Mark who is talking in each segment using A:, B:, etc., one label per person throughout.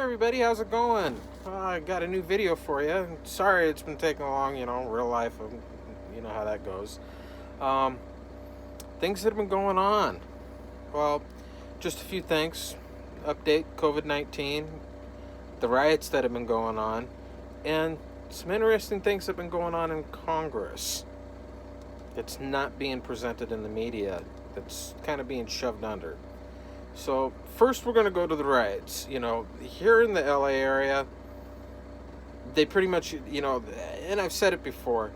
A: everybody, how's it going? I got a new video for you. Sorry it's been taking long, real life, you know how that goes. Um, Things that have been going on. Well, just a few things. Update COVID-19, the riots that have been going on, and some interesting things that have been going on in Congress. It's not being presented in the media. It's kind of being shoved under. So first we're going to go to the riots. Here in the LA area, they pretty much, and I've said it before,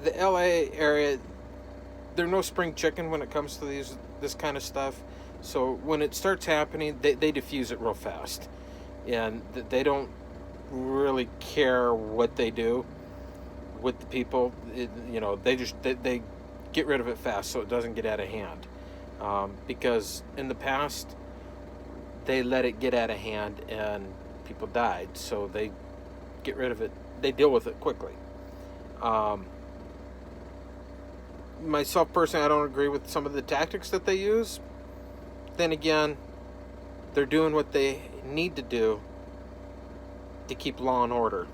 A: the LA area, they're no spring chicken when it comes to this kind of stuff. So when it starts happening, they diffuse it real fast. And they don't really care what they do with the people. They get rid of it fast so it doesn't get out of hand. Because in the past, they let it get out of hand and people died. So they get rid of it. They deal with it quickly. Myself personally, I don't agree with some of the tactics that they use. Then again, they're doing what they need to do to keep law and order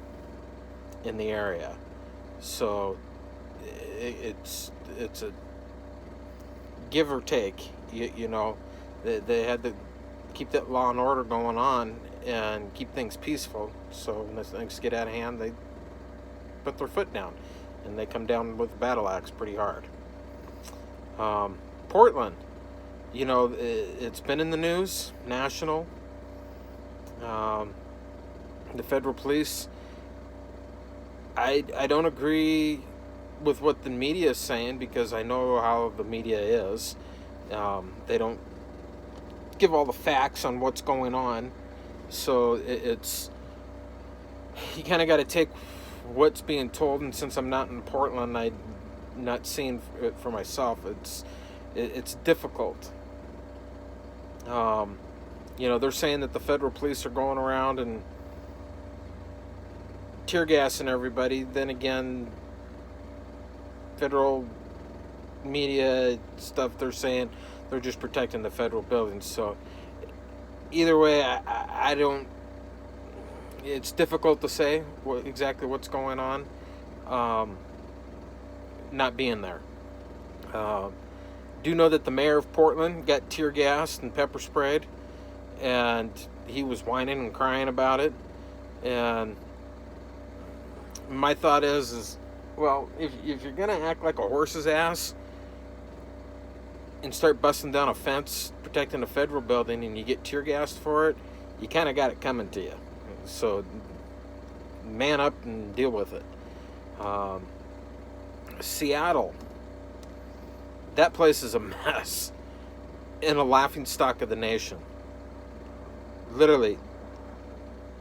A: in the area. So it's a give or take. They had to keep that law and order going on and keep things peaceful. So when things get out of hand, they put their foot down and they come down with a battle axe pretty hard. Portland, it's been in the news, national. The federal police, I don't agree with what the media is saying, because I know how the media is. They don't give all the facts on what's going on. So it's you kind of got to take what's being told. And since I'm not in Portland, I'm not seeing it for myself. It's difficult. They're saying that the federal police are going around and tear gassing everybody. Then again, federal media stuff, they're saying they're just protecting the federal buildings. So either way, I don't, it's difficult to say exactly what's going on, not being there. Do know that the mayor of Portland got tear gassed and pepper sprayed, and he was whining and crying about it. And my thought is well, if you're going to act like a horse's ass and start busting down a fence protecting a federal building and you get tear gassed for it, you kind of got it coming to you. So man up and deal with it. Seattle, that place is a mess and a laughingstock of the nation. Literally,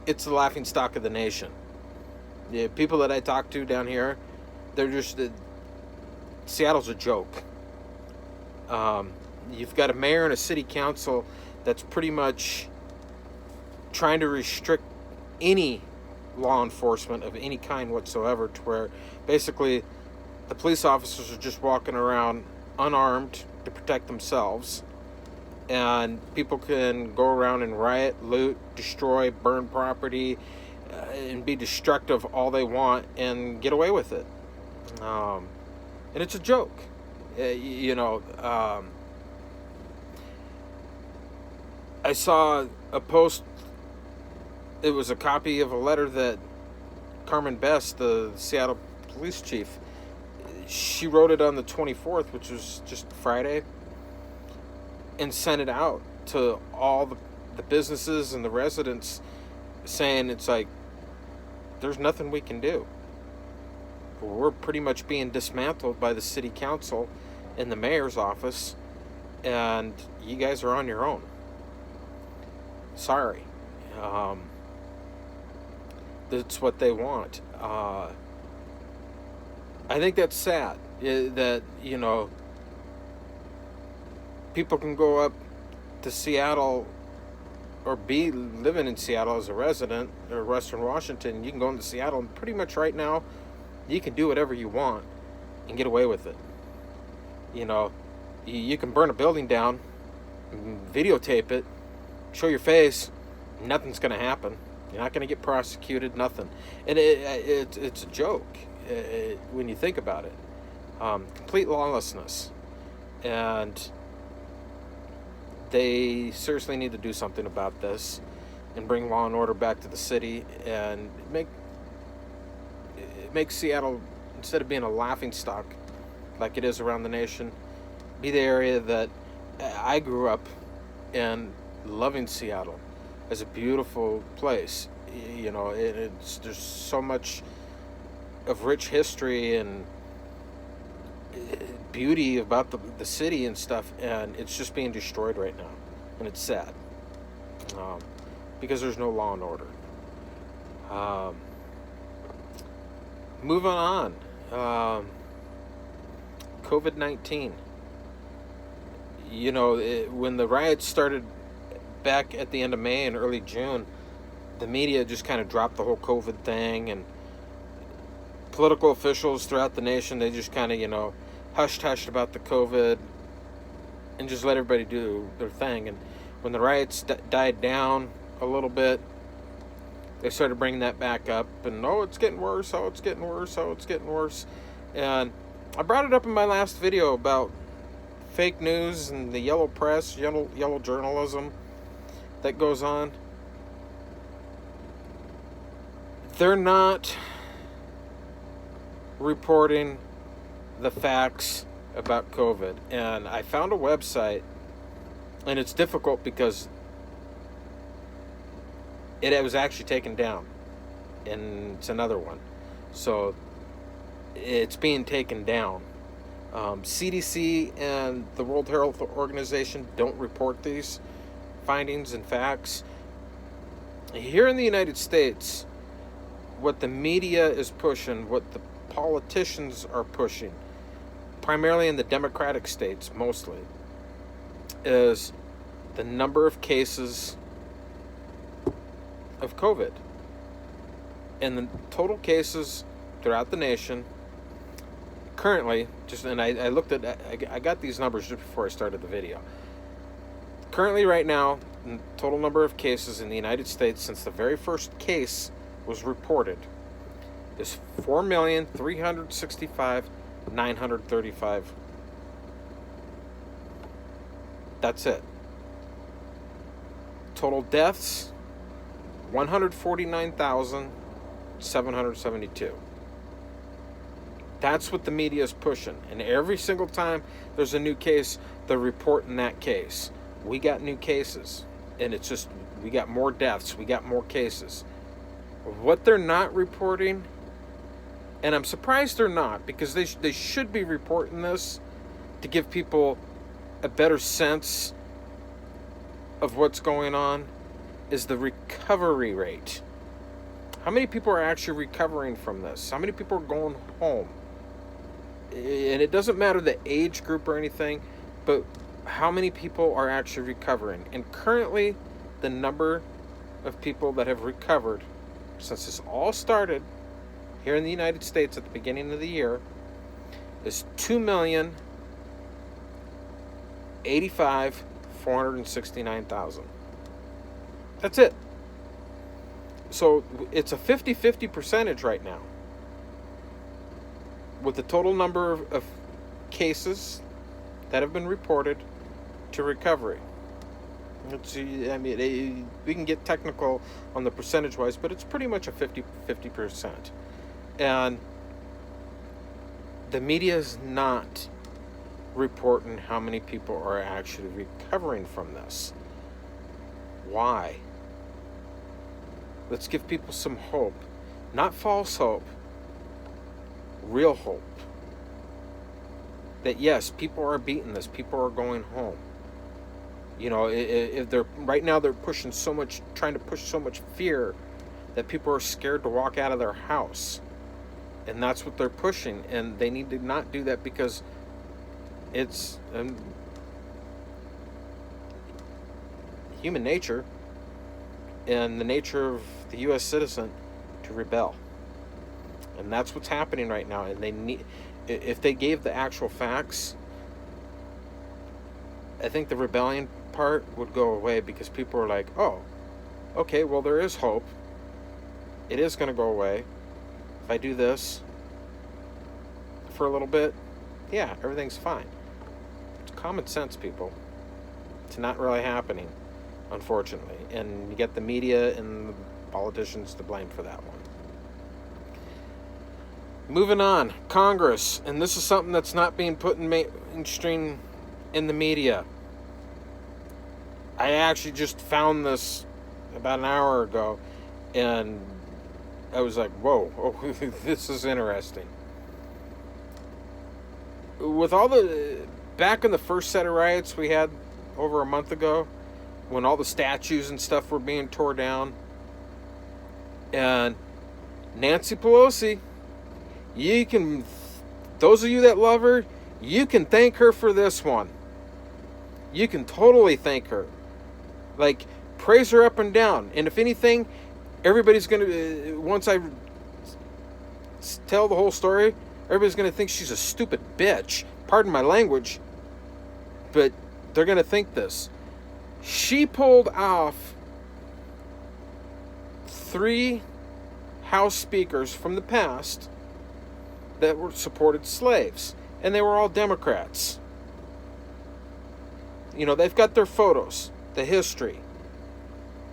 A: it's the laughingstock of the nation. The people that I talk to down here, they're just, Seattle's a joke. You've got a mayor and a city council that's pretty much trying to restrict any law enforcement of any kind whatsoever, to where basically the police officers are just walking around unarmed to protect themselves, and people can go around and riot, loot, destroy, burn property, and be destructive all they want and get away with it. And it's a joke. I saw a post. It was a copy of a letter that Carmen Best, the Seattle police chief, she wrote it on the 24th, which was just Friday, and sent it out to all the businesses and the residents, saying it's like, there's nothing we can do. We're pretty much being dismantled by the city council and the mayor's office, and you guys are on your own. Sorry. That's what they want. I think that's sad, that, people can go up to Seattle or be living in Seattle as a resident, or Western Washington. You can go into Seattle, and pretty much right now, you can do whatever you want and get away with it. You can burn a building down, videotape it, show your face, Nothing's going to happen. You're not going to get prosecuted, nothing. And it's a joke when you think about it. Complete lawlessness. And they seriously need to do something about this and bring law and order back to the city and make Seattle, instead of being a laughingstock like it is around the nation, be the area that I grew up in, loving Seattle as a beautiful place. You know, there's so much of rich history and beauty about the city and stuff, and it's just being destroyed right now, and it's sad, because there's no law and order. Moving on, COVID-19. You know, when the riots started back at the end of May and early June, the media just kind of dropped the whole COVID thing, and political officials throughout the nation, they just kind of, you know, hushed about the COVID and just let everybody do their thing. And when the riots died down a little bit, they started bringing that back up, and it's getting worse, it's getting worse, it's getting worse. And I brought it up in my last video about fake news and the yellow press, yellow journalism that goes on. They're not reporting the facts about COVID. And I found a website, and it's difficult because it was actually taken down, and it's another one, so it's being taken down. CDC and the World Health Organization don't report these findings and facts. Here in the United States, what the media is pushing, what the politicians are pushing, primarily in the Democratic states mostly, is the number of cases of COVID. And the total cases throughout the nation currently, I looked at, I got these numbers just before I started the video. Currently right now, the total number of cases in the United States since the very first case was reported is 4,365,935. That's it. Total deaths, 149,772. That's what the media is pushing. And every single time there's a new case, they're reporting that case. We got new cases. And it's just, we got more deaths. We got more cases. What they're not reporting, and I'm surprised they're not, because they should be reporting this to give people a better sense of what's going on, is the recovery rate. How many people are actually recovering from this? How many people are going home? And it doesn't matter the age group or anything, but how many people are actually recovering? And currently, the number of people that have recovered since this all started here in the United States at the beginning of the year is 2,085,469,000. That's it. So it's a 50-50 percentage right now with the total number of cases that have been reported to recovery. We can get technical on the percentage-wise, but it's pretty much a 50%. And the media is not reporting how many people are actually recovering from this. Why? Let's give people some hope. Not false hope. Real hope. That yes, people are beating this. People are going home. You know, if they're right now, they're pushing so much, trying to push so much fear that people are scared to walk out of their house. And that's what they're pushing. And they need to not do that, because it's human nature and the nature of the U.S. citizen to rebel. And that's what's happening right now. And they need, if they gave the actual facts, I think the rebellion part would go away, because people are like, oh, okay, well, there is hope. It is going to go away. If I do this for a little bit, yeah, everything's fine. It's common sense, people. It's not really happening, unfortunately. And you get the media and the politicians to blame for that one. Moving on, Congress. And this is something that's not being put in mainstream in the media. I actually just found this about an hour ago, and I was like, whoa, oh, this is interesting. With all back in the first set of riots we had over a month ago, when all the statues and stuff were being tore down, and Nancy Pelosi, those of you that love her, you can thank her for this one. You can totally thank her. Like, praise her up and down. And if anything, everybody's going to, once I tell the whole story, everybody's going to think she's a stupid bitch. Pardon my language. But they're going to think this. She pulled off 3 House speakers from the past that supported slaves. And they were all Democrats. You know, they've got their photos, the history,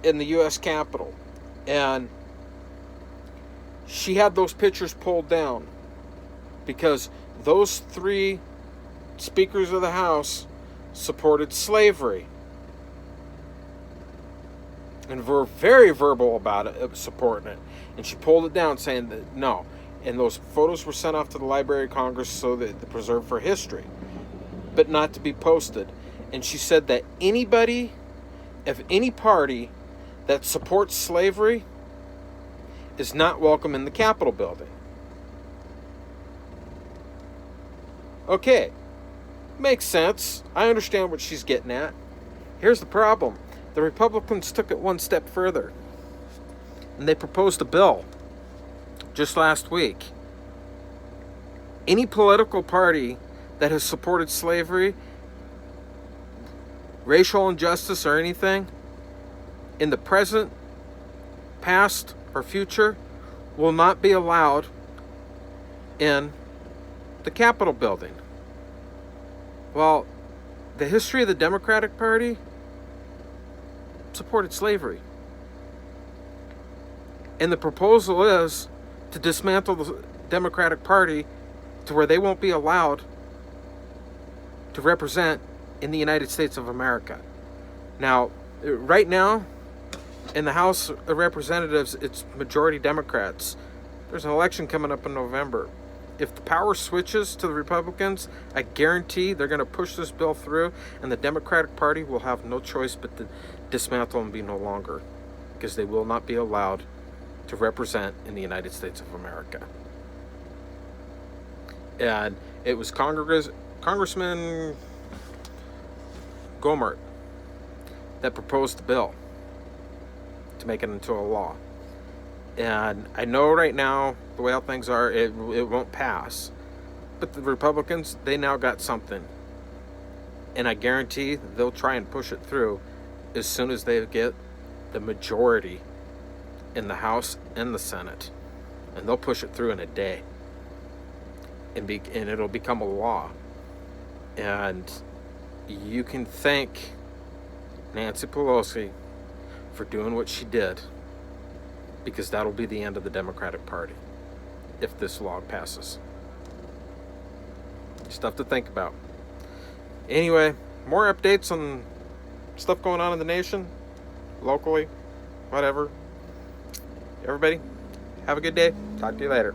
A: in the U.S. Capitol. And she had those pictures pulled down because those 3 speakers of the House supported slavery. And were very verbal about it, supporting it. And she pulled it down, saying that no. And those photos were sent off to the Library of Congress so that they're preserved for history, but not to be posted. And she said that anybody of any party that supports slavery is not welcome in the Capitol building. Okay, makes sense. I understand what she's getting at. Here's the problem. The Republicans took it one step further, and they proposed a bill just last week. Any political party that has supported slavery, racial injustice, or anything in the present, past, or future will not be allowed in the Capitol building. Well, the history of the Democratic Party supported slavery. And the proposal is to dismantle the Democratic Party to where they won't be allowed to represent in the United States of America. Now, right now, in the House of Representatives, it's majority Democrats. There's an election coming up in November. If the power switches to the Republicans, I guarantee they're going to push this bill through, and the Democratic Party will have no choice but to dismantle and be no longer, because they will not be allowed to represent in the United States of America. And it was Congressman Gohmert that proposed the bill to make it into a law. And I know right now, the way how things are, it won't pass. But the Republicans, they now got something. And I guarantee they'll try and push it through as soon as they get the majority in the House and the Senate. And they'll push it through in a day. And it'll become a law. And you can thank Nancy Pelosi for doing what she did, because that'll be the end of the Democratic Party if this law passes. Stuff to think about. Anyway, more updates on stuff going on in the nation, locally, whatever. Everybody, have a good day. Talk to you later.